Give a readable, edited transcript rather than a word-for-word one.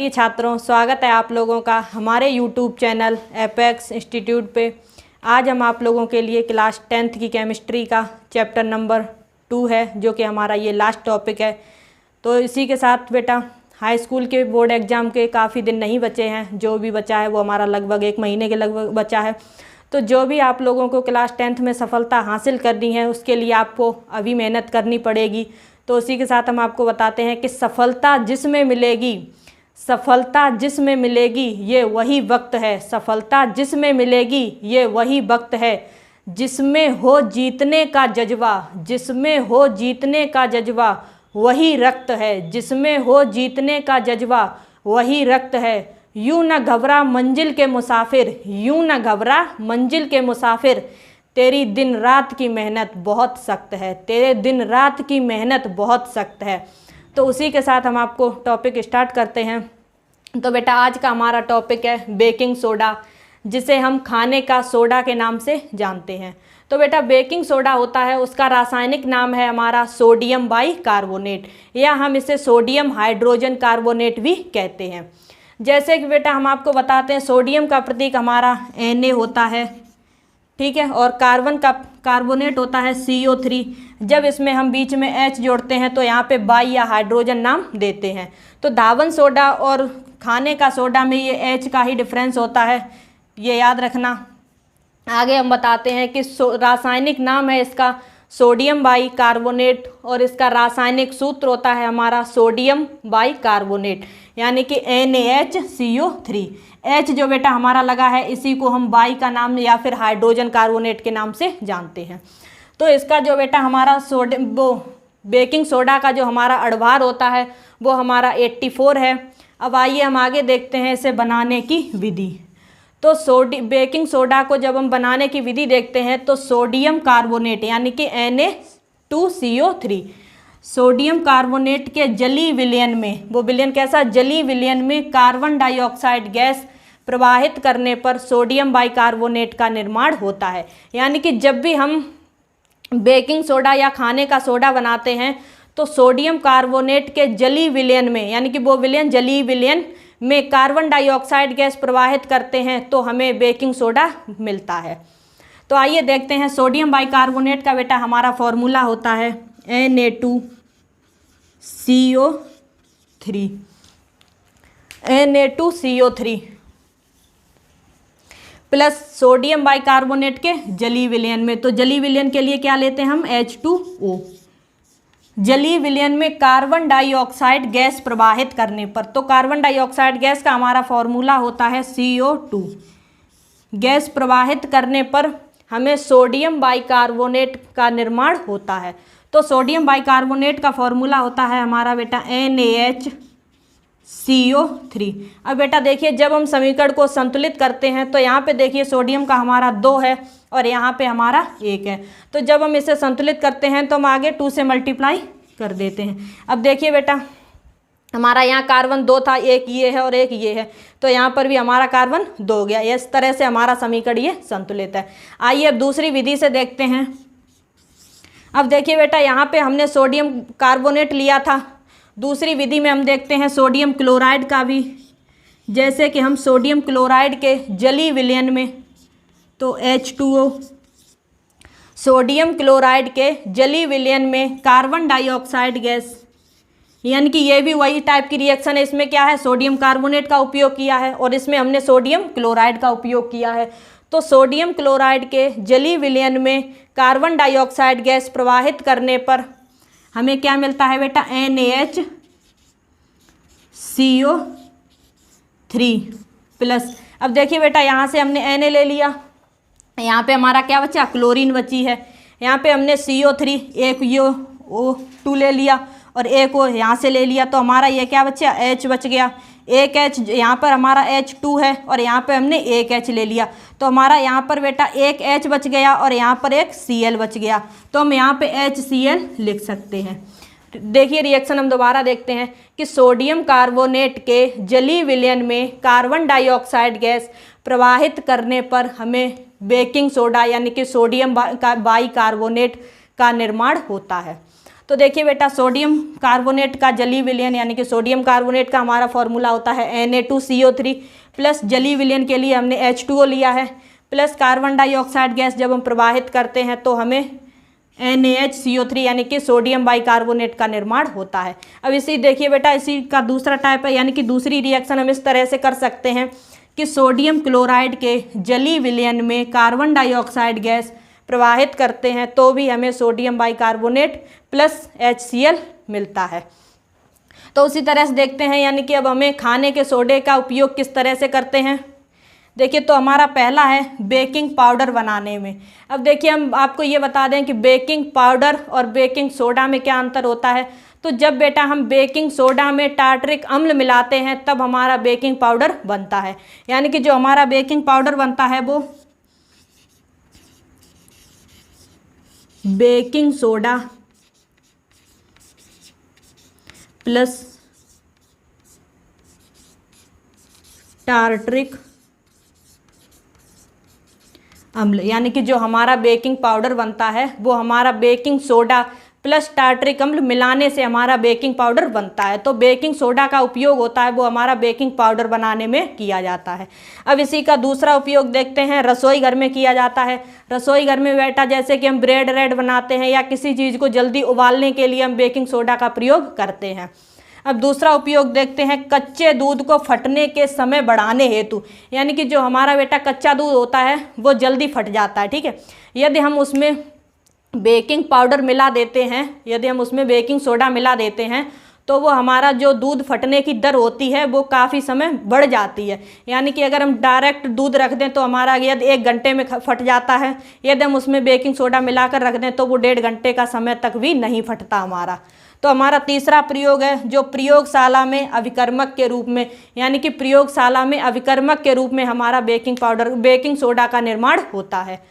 प्रिय छात्रों, स्वागत है आप लोगों का हमारे YouTube चैनल एपेक्स इंस्टीट्यूट पे। आज हम आप लोगों के लिए क्लास 10th की केमिस्ट्री का चैप्टर नंबर 2 है, जो कि हमारा ये लास्ट टॉपिक है। तो इसी के साथ बेटा हाई स्कूल के बोर्ड एग्ज़ाम के काफ़ी दिन नहीं बचे हैं, जो भी बचा है वो हमारा लगभग 1 महीने के लगभग बचा है। तो जो भी आप लोगों को क्लास 10th में सफलता हासिल करनी है, उसके लिए आपको अभी मेहनत करनी पड़ेगी। तो उसी के साथ हम आपको बताते हैं कि सफलता जिसमें मिलेगी ये वही वक्त है। सफलता जिसमें मिलेगी ये वही वक्त है, जिसमें हो जीतने का जज्बा, जिसमें हो जीतने का जज्बा वही रक्त है, जिसमें हो जीतने का जज्बा वही रक्त है। यूं न घबरा मंजिल के मुसाफिर, यूं न घबरा मंजिल के मुसाफिर, तेरी दिन रात की मेहनत बहुत सख्त है, तेरे दिन रात की मेहनत बहुत सख्त है। तो उसी के साथ हम आपको टॉपिक स्टार्ट करते हैं। तो बेटा आज का हमारा टॉपिक है बेकिंग सोडा, जिसे हम खाने का सोडा के नाम से जानते हैं। तो बेटा बेकिंग सोडा होता है, उसका रासायनिक नाम है हमारा सोडियम बाइकार्बोनेट, या हम इसे सोडियम हाइड्रोजन कार्बोनेट भी कहते हैं। जैसे कि बेटा हम आपको बताते हैं, सोडियम का प्रतीक हमारा Na होता है, ठीक है, और कार्बन का कार्बोनेट होता है CO3। जब इसमें हम बीच में H जोड़ते हैं तो यहाँ पे बाई या हाइड्रोजन नाम देते हैं। तो धावन सोडा और खाने का सोडा में ये H का ही डिफरेंस होता है, ये याद रखना। आगे हम बताते हैं कि रासायनिक नाम है इसका सोडियम बाइकार्बोनेट, और इसका रासायनिक सूत्र होता है हमारा सोडियम बाइकार्बोनेट, यानी कि NaHCO3। H जो बेटा हमारा लगा है, इसी को हम बाई का नाम या फिर हाइड्रोजन कार्बोनेट के नाम से जानते हैं। तो इसका जो बेटा हमारा बेकिंग सोडा का जो हमारा अणुभार होता है वो हमारा 84 है। अब आइए हम आगे देखते हैं इसे बनाने की विधि। तो बेकिंग सोडा को जब हम बनाने की विधि देखते हैं तो सोडियम कार्बोनेट यानी कि Na2CO3, सोडियम कार्बोनेट के जलीय विलयन में, वो विलयन कैसा, जलीय विलयन में कार्बन डाइऑक्साइड गैस प्रवाहित करने पर सोडियम बाइकार्बोनेट का निर्माण होता है। यानी कि जब भी हम बेकिंग सोडा या खाने का सोडा बनाते हैं तो सोडियम कार्बोनेट के जलीय विलयन में, यानी कि वो विलयन जलीय विलयन में कार्बन डाइऑक्साइड गैस प्रवाहित करते हैं तो हमें बेकिंग सोडा मिलता है। तो आइए देखते हैं। सोडियम बाइकार्बोनेट का बेटा हमारा फॉर्मूला होता है Na2CO3 प्लस सोडियम बाइकार्बोनेट के जलीय विलयन में, तो जलीय विलयन के लिए क्या लेते हैं हम, H2O। जलीय विलयन में कार्बन डाइऑक्साइड गैस प्रवाहित करने पर, तो कार्बन डाइऑक्साइड गैस का हमारा फॉर्मूला होता है CO2। गैस प्रवाहित करने पर हमें सोडियम बाइकार्बोनेट का निर्माण होता है। तो सोडियम बाइकार्बोनेट का फॉर्मूला होता है हमारा बेटा NaHCO3। अब बेटा देखिए, जब हम समीकरण को संतुलित करते हैं तो यहाँ पे देखिए सोडियम का हमारा 2 है और यहाँ पे हमारा 1 है। तो जब हम इसे संतुलित करते हैं तो हम आगे 2 से मल्टीप्लाई कर देते हैं। अब देखिए बेटा हमारा यहाँ कार्बन 2 था, 1 ये है और 1 ये है, तो यहाँ पर भी हमारा कार्बन 2 हो गया। इस तरह से हमारा समीकरण ये संतुलित है। आइए अब दूसरी विधि से देखते हैं। अब देखिए बेटा यहाँ पे हमने सोडियम कार्बोनेट लिया था, दूसरी विधि में हम देखते हैं सोडियम क्लोराइड का भी। जैसे कि हम सोडियम क्लोराइड के जलीय विलयन में, तो H2O, सोडियम क्लोराइड के जलीय विलयन में कार्बन डाइऑक्साइड गैस, यानी कि ये भी वही टाइप की रिएक्शन है। इसमें क्या है, सोडियम कार्बोनेट का उपयोग किया है और इसमें हमने सोडियम क्लोराइड का उपयोग किया है। तो सोडियम क्लोराइड के जलीय विलयन में कार्बन डाइऑक्साइड गैस प्रवाहित करने पर हमें क्या मिलता है बेटा, NaHCO3 प्लस। अब देखिए बेटा यहाँ से हमने Na ले लिया, यहाँ पे हमारा क्या बचा, क्लोरीन बची है। यहाँ पे हमने CO3 एक O2 ले लिया और एक O यहाँ से ले लिया, तो हमारा ये क्या बचा, H बच गया। एक H यहाँ पर हमारा H2 है और यहाँ पे हमने एक H ले लिया, तो हमारा यहाँ पर बेटा एक H बच गया और यहाँ पर एक Cl बच गया, तो हम यहाँ पे HCl लिख सकते हैं। देखिए रिएक्शन हम दोबारा देखते हैं कि सोडियम कार्बोनेट के जलीय विलयन में कार्बन डाइऑक्साइड गैस प्रवाहित करने पर हमें बेकिंग सोडा यानी कि सोडियम बाइकार्बोनेट का निर्माण होता है। तो तो देखिए बेटा, सोडियम कार्बोनेट का जलीय विलयन यानी कि सोडियम कार्बोनेट का हमारा फॉर्मूला होता है Na2CO3 प्लस जलीय विलयन के लिए हमने H2O लिया है प्लस कार्बन डाइऑक्साइड गैस जब हम प्रवाहित करते हैं तो हमें NaHCO3 यानी कि सोडियम बाइकार्बोनेट का निर्माण होता है। अब इसी देखिए बेटा, इसी का दूसरा टाइप है यानी कि दूसरी रिएक्शन हम इस तरह से कर सकते हैं कि सोडियम क्लोराइड के जलीय विलयन में कार्बन डाइऑक्साइड गैस प्रवाहित करते हैं तो भी हमें सोडियम बाइकार्बोनेट प्लस HCl मिलता है। तो उसी तरह से देखते हैं यानी कि अब हमें खाने के सोडे का उपयोग किस तरह से करते हैं। देखिए, तो हमारा पहला है बेकिंग पाउडर बनाने में। अब देखिए, हम आपको ये बता दें कि बेकिंग पाउडर और बेकिंग सोडा में क्या अंतर होता है। तो जब बेटा हम बेकिंग सोडा में टार्टरिक अम्ल मिलाते हैं तब हमारा बेकिंग पाउडर बनता है, यानी कि जो हमारा बेकिंग पाउडर बनता है वो बेकिंग सोडा प्लस टार्टरिक अम्ल, यानी कि जो हमारा बेकिंग पाउडर बनता है वो हमारा बेकिंग सोडा प्लस टार्टरिक अम्ल मिलाने से हमारा बेकिंग पाउडर बनता है। तो बेकिंग सोडा का उपयोग होता है वो हमारा बेकिंग पाउडर बनाने में किया जाता है। अब इसी का दूसरा उपयोग देखते हैं, रसोई घर में किया जाता है। रसोई घर में बेटा जैसे कि हम ब्रेड रेड बनाते हैं या किसी चीज़ को जल्दी उबालने के लिए हम बेकिंग सोडा का प्रयोग करते हैं। अब दूसरा उपयोग देखते हैं, कच्चे दूध को फटने के समय बढ़ाने हेतु, यानी कि जो हमारा बेटा कच्चा दूध होता है वो जल्दी फट जाता है, ठीक है। यदि हम उसमें बेकिंग पाउडर मिला देते हैं, यदि हम उसमें बेकिंग सोडा मिला देते हैं तो वो हमारा जो दूध फटने की दर होती है वो काफ़ी समय बढ़ जाती है। यानी कि अगर हम डायरेक्ट दूध रख दें तो हमारा यदि 1 घंटे में फट जाता है, यदि हम उसमें बेकिंग सोडा मिलाकर रख दें तो वो 1.5 घंटे का समय तक भी नहीं फटता हमारा। तो हमारा तीसरा प्रयोग है जो प्रयोगशाला में अभिकर्मक के रूप में, यानी कि प्रयोगशाला में अभिकर्मक के रूप में हमारा बेकिंग सोडा का निर्माण होता है।